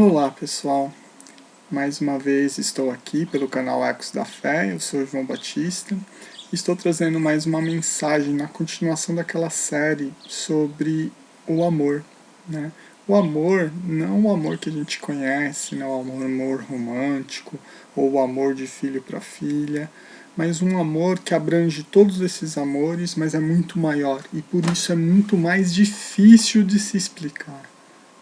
Olá pessoal, mais uma vez estou aqui pelo canal Ecos da Fé, eu sou João Batista e estou trazendo mais uma mensagem na continuação daquela série sobre o amor, né? O amor, não o amor que a gente conhece, não o amor romântico ou o amor de filho para filha, mas um amor que abrange todos esses amores, mas é muito maior e por isso é muito mais difícil de se explicar.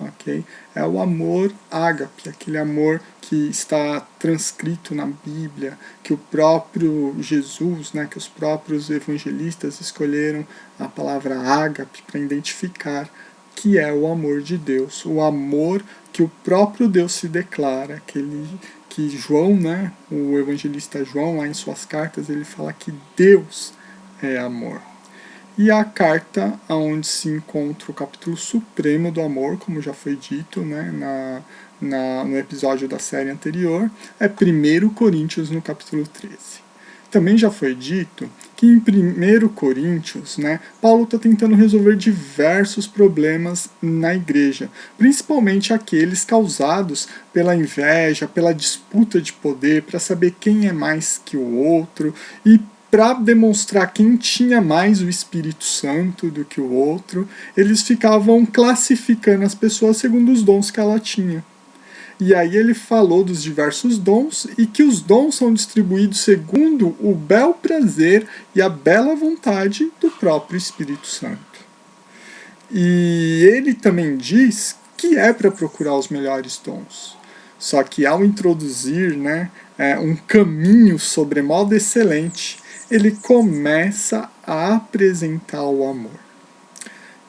Okay? É o amor ágape, aquele amor que está transcrito na Bíblia, que o próprio Jesus, né, que os próprios evangelistas escolheram a palavra ágape para identificar que é o amor de Deus, o amor que o próprio Deus se declara, que João, né, o evangelista João, lá em suas cartas, ele fala que Deus é amor. E a carta onde se encontra o capítulo supremo do amor, como já foi dito, né, no episódio da série anterior, é 1 Coríntios no capítulo 13. Também já foi dito que em 1 Coríntios, né, Paulo está tentando resolver diversos problemas na igreja, principalmente aqueles causados pela inveja, pela disputa de poder, para saber quem é mais que o outro e para demonstrar quem tinha mais o Espírito Santo do que o outro, eles ficavam classificando as pessoas segundo os dons que ela tinha. E aí ele falou dos diversos dons e que os dons são distribuídos segundo o bel prazer e a bela vontade do próprio Espírito Santo. E ele também diz que é para procurar os melhores dons. Só que ao introduzir, né, um caminho sobremodo excelente, ele começa a apresentar o amor.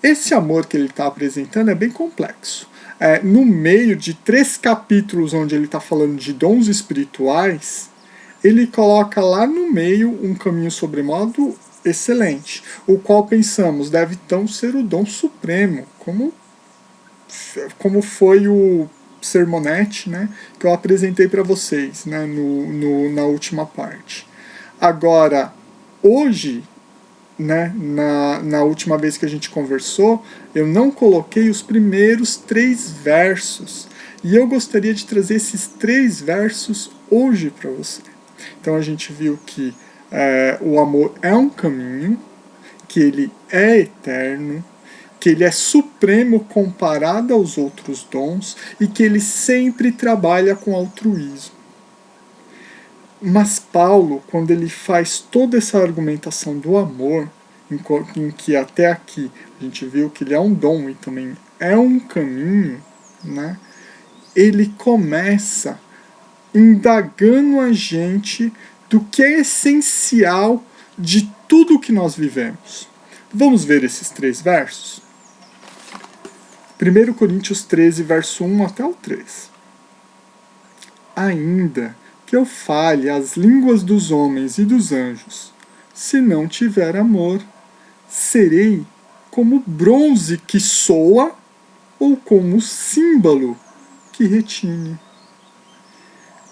Esse amor que ele está apresentando é bem complexo. No meio de 3 capítulos onde ele está falando de dons espirituais, ele coloca lá no meio um caminho sobremodo excelente, o qual pensamos deve então ser o dom supremo, como foi o sermonete, né, que eu apresentei para vocês, né, na última parte. Agora, hoje, né, na última vez que a gente conversou, eu não coloquei os primeiros 3 versos. E eu gostaria de trazer esses 3 versos hoje para você. Então a gente viu que o amor é um caminho, que ele é eterno, que ele é supremo comparado aos outros dons e que ele sempre trabalha com altruísmo. Mas Paulo, quando ele faz toda essa argumentação do amor, em que até aqui a gente viu que ele é um dom e também é um caminho, né? Ele começa indagando a gente do que é essencial de tudo que nós vivemos. Vamos ver esses 3 versos? 1 Coríntios 13, verso 1 até o 3. Ainda que eu fale as línguas dos homens e dos anjos, se não tiver amor, serei como bronze que soa ou como símbolo que retine.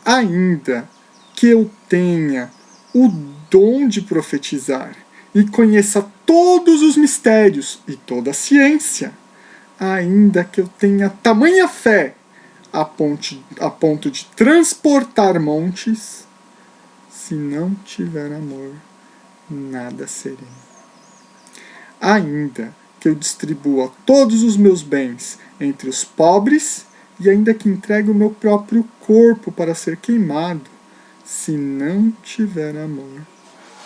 Ainda que eu tenha o dom de profetizar e conheça todos os mistérios e toda a ciência, ainda que eu tenha tamanha fé a ponto de transportar montes, se não tiver amor, nada serei. Ainda que eu distribua todos os meus bens entre os pobres, e ainda que entregue o meu próprio corpo para ser queimado, se não tiver amor,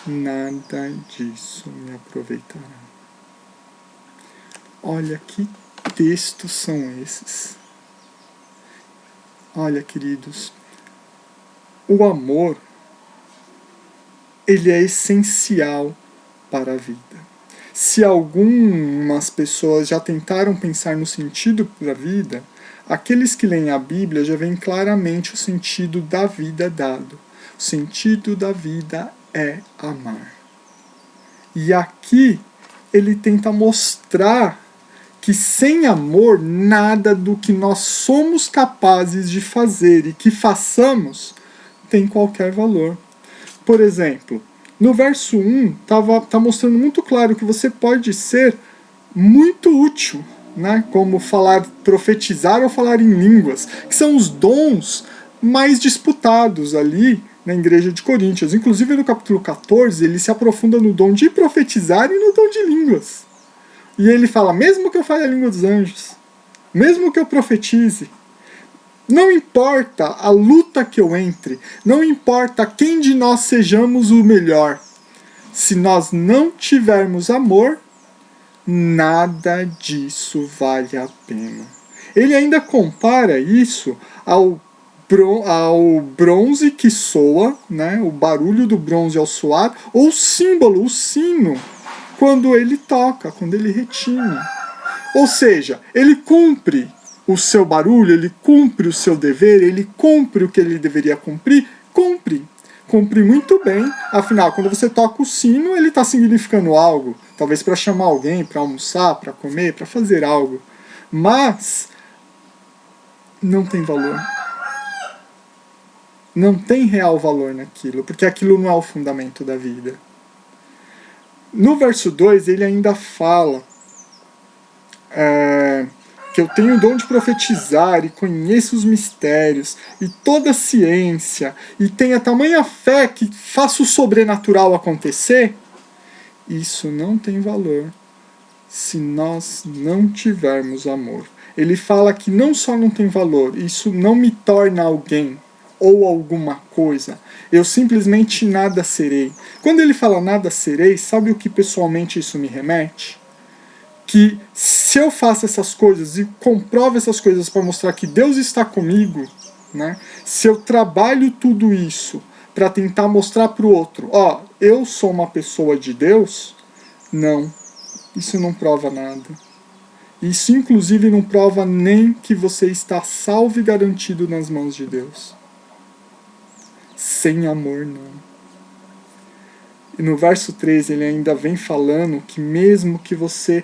nada disso me aproveitará. Olha que textos são esses. Olha, queridos, o amor, ele é essencial para a vida. Se algumas pessoas já tentaram pensar no sentido da vida, aqueles que leem a Bíblia já veem claramente o sentido da vida dado. O sentido da vida é amar. E aqui ele tenta mostrar que sem amor, nada do que nós somos capazes de fazer e que façamos tem qualquer valor. Por exemplo, no verso 1, tá mostrando muito claro que você pode ser muito útil, né? Como profetizar ou falar em línguas, que são os dons mais disputados ali na igreja de Coríntios. Inclusive no capítulo 14, ele se aprofunda no dom de profetizar e no dom de línguas. E ele fala, mesmo que eu fale a língua dos anjos, mesmo que eu profetize, não importa a luta que eu entre, não importa quem de nós sejamos o melhor, se nós não tivermos amor, nada disso vale a pena. Ele ainda compara isso ao bronze que soa, né? O barulho do bronze ao soar, ou o símbolo, o sino, quando ele toca, quando ele retina. Ou seja, ele cumpre o seu barulho, ele cumpre o seu dever, ele cumpre o que ele deveria cumprir, cumpre muito bem. Afinal, quando você toca o sino, ele está significando algo, talvez para chamar alguém, para almoçar, para comer, para fazer algo. Mas não tem valor. Não tem real valor naquilo, porque aquilo não é o fundamento da vida. No verso 2, ele ainda fala que eu tenho o dom de profetizar e conheço os mistérios e toda a ciência e tenho a tamanha fé que faço o sobrenatural acontecer. Isso não tem valor se nós não tivermos amor. Ele fala que não só não tem valor, isso não me torna alguém ou alguma coisa. Eu simplesmente nada serei. Quando ele fala nada serei, sabe o que pessoalmente isso me remete? Que se eu faço essas coisas e comprovo essas coisas para mostrar que Deus está comigo, né? Se eu trabalho tudo isso para tentar mostrar para o outro, ó, eu sou uma pessoa de Deus, não, isso não prova nada. Isso inclusive não prova nem que você está salvo e garantido nas mãos de Deus. Sem amor, não. E no verso 13 ele ainda vem falando que mesmo que você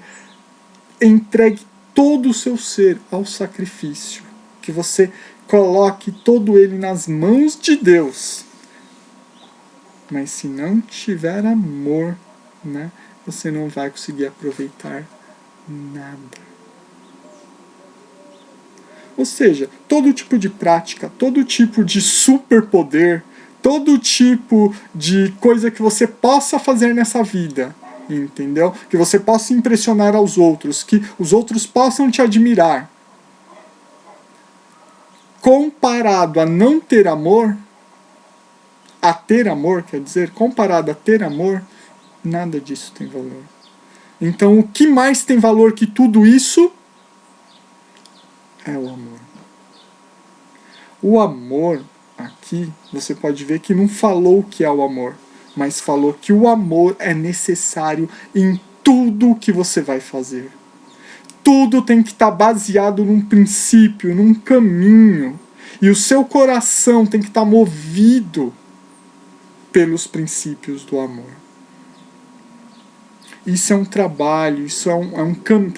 entregue todo o seu ser ao sacrifício, que você coloque todo ele nas mãos de Deus, mas se não tiver amor, né, você não vai conseguir aproveitar nada. Ou seja, todo tipo de prática, todo tipo de superpoder, todo tipo de coisa que você possa fazer nessa vida, entendeu? Que você possa impressionar aos outros, que os outros possam te admirar. Comparado a não ter amor, a ter amor, quer dizer, comparado a ter amor, nada disso tem valor. Então, o que mais tem valor que tudo isso é o amor. O amor, aqui, você pode ver que não falou o que é o amor, mas falou que o amor é necessário em tudo que você vai fazer. Tudo tem que estar baseado num princípio, num caminho. E o seu coração tem que estar movido pelos princípios do amor. Isso é um trabalho, isso é um caminho,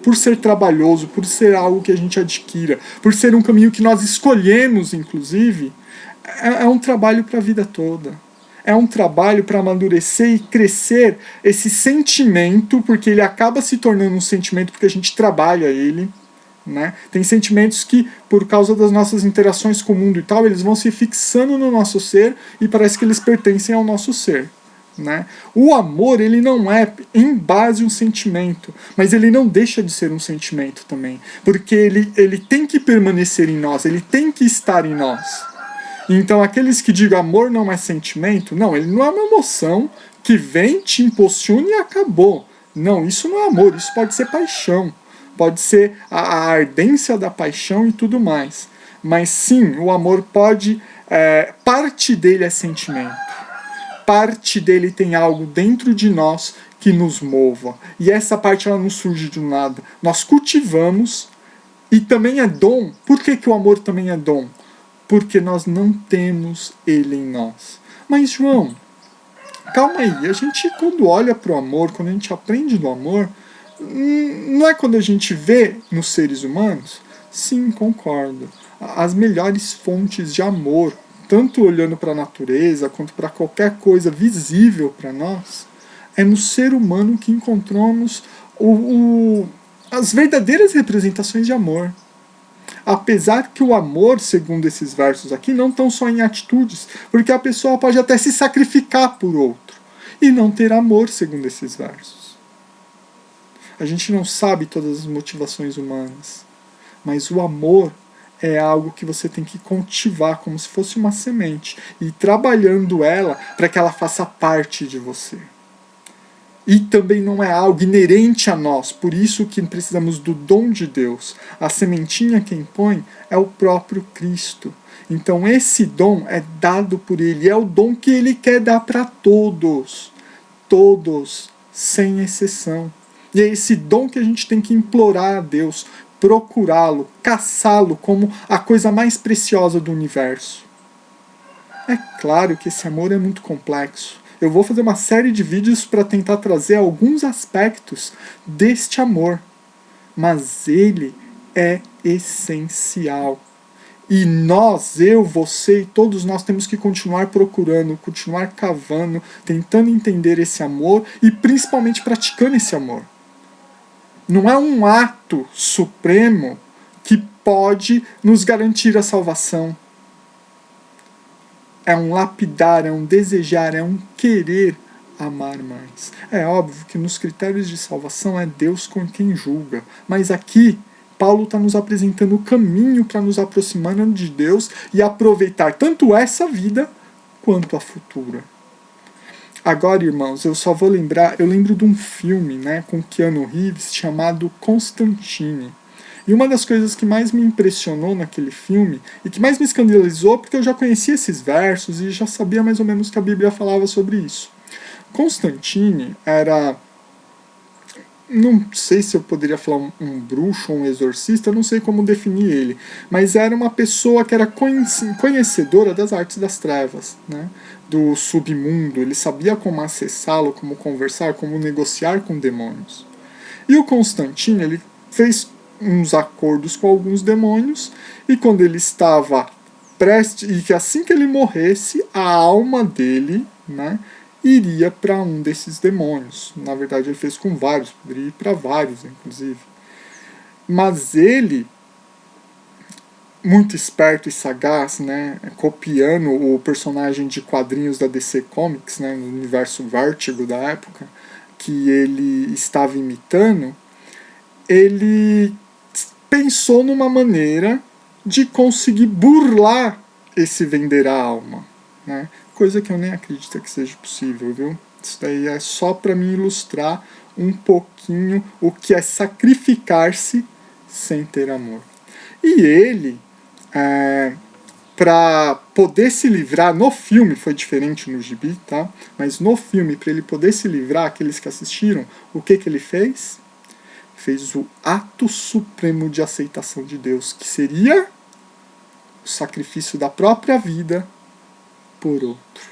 por ser trabalhoso, por ser algo que a gente adquira, por ser um caminho que nós escolhemos, inclusive, é um trabalho para a vida toda. É um trabalho para amadurecer e crescer esse sentimento, porque ele acaba se tornando um sentimento porque a gente trabalha ele, né? Tem sentimentos que, por causa das nossas interações com o mundo e tal, eles vão se fixando no nosso ser e parece que eles pertencem ao nosso ser. Né? O amor, ele não é em base um sentimento, mas ele não deixa de ser um sentimento também, porque ele tem que permanecer em nós, ele tem que estar em nós. Então aqueles que digam amor não é sentimento, não, ele não é uma emoção que vem, te impulsiona e acabou. Não, isso não é amor, isso pode ser paixão, pode ser a ardência da paixão e tudo mais. Mas sim, o amor pode, parte dele é sentimento. Parte dele tem algo dentro de nós que nos mova. E essa parte ela não surge do nada. Nós cultivamos e também é dom. Por que o amor também é dom? Porque nós não temos ele em nós. Mas, João, calma aí. A gente, quando olha para o amor, quando a gente aprende do amor, não é quando a gente vê nos seres humanos? Sim, concordo. As melhores fontes de amor, tanto olhando para a natureza quanto para qualquer coisa visível para nós, é no ser humano que encontramos as verdadeiras representações de amor. Apesar que o amor, segundo esses versos aqui, não estão só em atitudes, porque a pessoa pode até se sacrificar por outro e não ter amor, segundo esses versos. A gente não sabe todas as motivações humanas, mas o amor é algo que você tem que cultivar como se fosse uma semente e ir trabalhando ela para que ela faça parte de você. E também não é algo inerente a nós, por isso que precisamos do dom de Deus. A sementinha quem põe é o próprio Cristo. Então esse dom é dado por Ele, é o dom que Ele quer dar para todos. Todos, sem exceção. E é esse dom que a gente tem que implorar a Deus, procurá-lo, caçá-lo como a coisa mais preciosa do universo. É claro que esse amor é muito complexo. Eu vou fazer uma série de vídeos para tentar trazer alguns aspectos deste amor. Mas ele é essencial. E nós, eu, você e todos nós temos que continuar procurando, continuar cavando, tentando entender esse amor e principalmente praticando esse amor. Não é um ato supremo que pode nos garantir a salvação. É um lapidar, é um desejar, é um querer amar mais. É óbvio que nos critérios de salvação é Deus com quem julga. Mas aqui, Paulo está nos apresentando o caminho para nos aproximar de Deus e aproveitar tanto essa vida quanto a futura. Agora, irmãos, eu só vou lembrar, eu lembro de um filme, com Keanu Reeves chamado Constantine. E uma das coisas que mais me impressionou naquele filme, e que mais me escandalizou, porque eu já conhecia esses versos e já sabia mais ou menos que a Bíblia falava sobre isso. Constantine era... Não sei se eu poderia falar um bruxo ou um exorcista, eu não sei como definir ele. Mas era uma pessoa que era conhecedora das artes das trevas, do submundo. Ele sabia como acessá-lo, como conversar, como negociar com demônios. E o Constantine, ele fez uns acordos com alguns demônios, e quando ele estava prestes, e que assim que ele morresse, a alma dele, iria para um desses demônios. Na verdade, ele fez com vários, poderia ir para vários, inclusive. Mas ele, muito esperto e sagaz, copiando o personagem de quadrinhos da DC Comics, no universo Vertigo da época, que ele estava imitando, ele pensou numa maneira de conseguir burlar esse vender a alma, coisa que eu nem acredito que seja possível, viu? Isso daí é só para me ilustrar um pouquinho o que é sacrificar-se sem ter amor. E ele, para poder se livrar, no filme, foi diferente no gibi, tá? Mas no filme, para ele poder se livrar, aqueles que assistiram, o que ele fez? Fez o ato supremo de aceitação de Deus, que seria o sacrifício da própria vida por outro.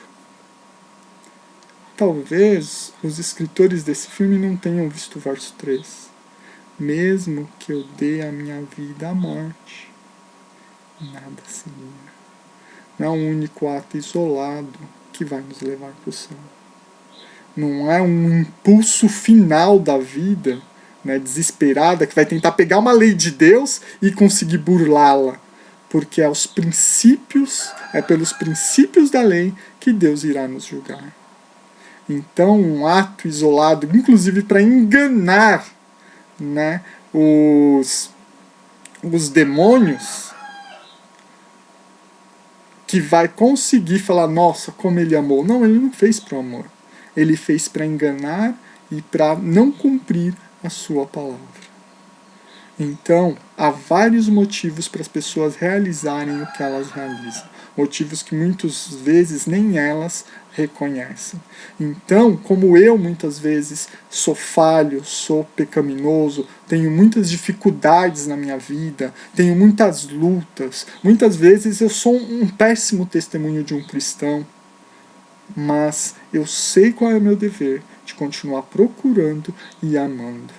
Talvez os escritores desse filme não tenham visto o verso 3. Mesmo que eu dê a minha vida à morte, nada se liga. Não é um único ato isolado que vai nos levar para o céu. Não é um impulso final da vida, desesperada, que vai tentar pegar uma lei de Deus e conseguir burlá-la. Porque é pelos princípios da lei que Deus irá nos julgar. Então, um ato isolado, inclusive para enganar os demônios, que vai conseguir falar, nossa, como ele amou. Não, ele não fez para o amor. Ele fez para enganar e para não cumprir a sua palavra. Então, há vários motivos para as pessoas realizarem o que elas realizam. Motivos que muitas vezes nem elas reconhecem. Então, como eu muitas vezes sou falho, sou pecaminoso, tenho muitas dificuldades na minha vida, tenho muitas lutas, muitas vezes eu sou um péssimo testemunho de um cristão, mas eu sei qual é o meu dever de continuar procurando e amando.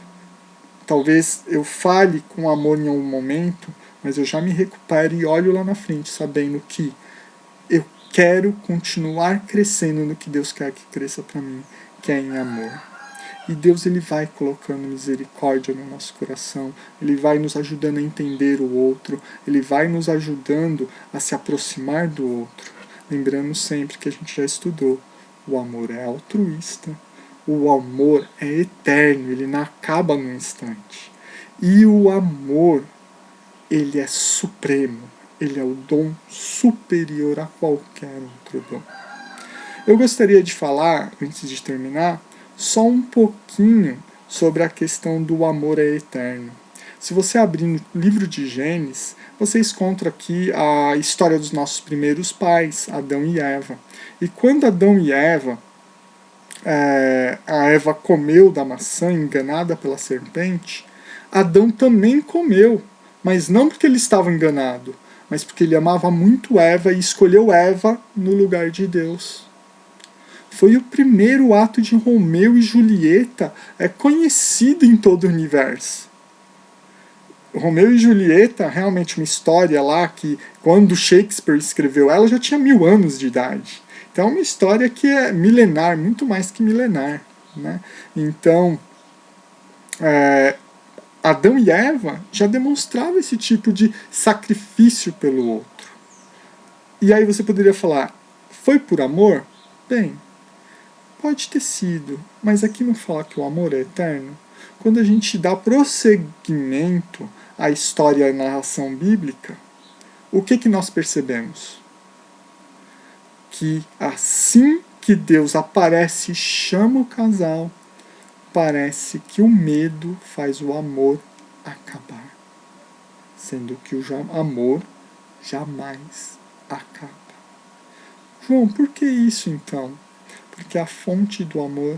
Talvez eu fale com amor em algum momento, mas eu já me recupero e olho lá na frente, sabendo que eu quero continuar crescendo no que Deus quer que cresça para mim, que é em amor. E Deus ele vai colocando misericórdia no nosso coração, ele vai nos ajudando a entender o outro, ele vai nos ajudando a se aproximar do outro. Lembrando sempre que a gente já estudou, o amor é altruísta, o amor é eterno, ele não acaba num instante. E o amor, ele é supremo, ele é o dom superior a qualquer outro dom. Eu gostaria de falar, antes de terminar, só um pouquinho sobre a questão do amor é eterno. Se você abrir no livro de Gênesis, você encontra aqui a história dos nossos primeiros pais, Adão e Eva. E quando Adão e Eva, a Eva comeu da maçã enganada pela serpente, Adão também comeu, mas não porque ele estava enganado, mas porque ele amava muito Eva e escolheu Eva no lugar de Deus. Foi o primeiro ato de Romeu e Julieta conhecido em todo o universo. Romeu e Julieta, realmente uma história lá que, quando Shakespeare escreveu ela, já tinha 1000 anos de idade. Então é uma história que é milenar, muito mais que milenar. Né? Então, Adão e Eva já demonstravam esse tipo de sacrifício pelo outro. E aí você poderia falar, foi por amor? Bem, pode ter sido, mas aqui não fala que o amor é eterno. Quando a gente dá prosseguimento à história e à narração bíblica, o que nós percebemos? Que assim que Deus aparece e chama o casal, parece que o medo faz o amor acabar. Sendo que o amor jamais acaba. João, por que isso então? Porque a fonte do amor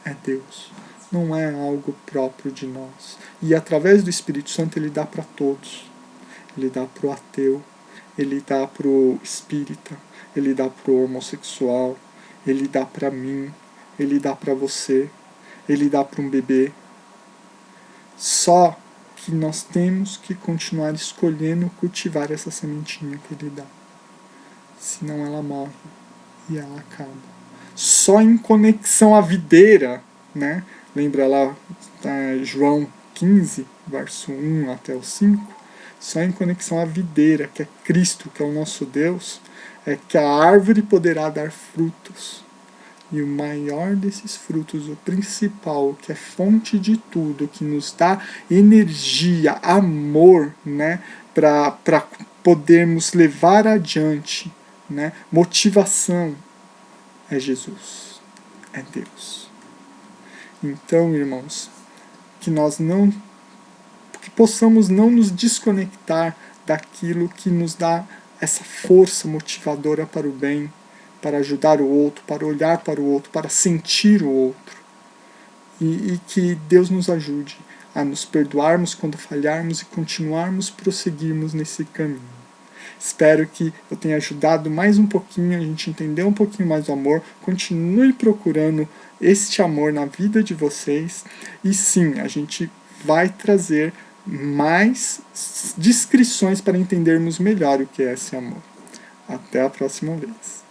é Deus. Não é algo próprio de nós. E através do Espírito Santo ele dá para todos. Ele dá para o ateu, ele dá para o espírita, ele dá para o homossexual, ele dá para mim, ele dá para você, ele dá para um bebê. Só que nós temos que continuar escolhendo cultivar essa sementinha que ele dá. Senão ela morre e ela acaba. Só em conexão à videira, né? Lembra lá João 15, verso 1 até o 5? Só em conexão à videira, que é Cristo, que é o nosso Deus, é que a árvore poderá dar frutos. E o maior desses frutos, o principal, que é fonte de tudo, que nos dá energia, amor, né? Para podermos levar adiante, né? Motivação, é Jesus, é Deus. Então, irmãos, que nós não, que possamos não nos desconectar daquilo que nos dá essa força motivadora para o bem, para ajudar o outro, para olhar para o outro, para sentir o outro. E que Deus nos ajude a nos perdoarmos quando falharmos e continuarmos prosseguirmos nesse caminho. Espero que eu tenha ajudado mais um pouquinho, a gente entender um pouquinho mais do amor. Continue procurando este amor na vida de vocês. E sim, a gente vai trazer mais descrições para entendermos melhor o que é esse amor. Até a próxima vez.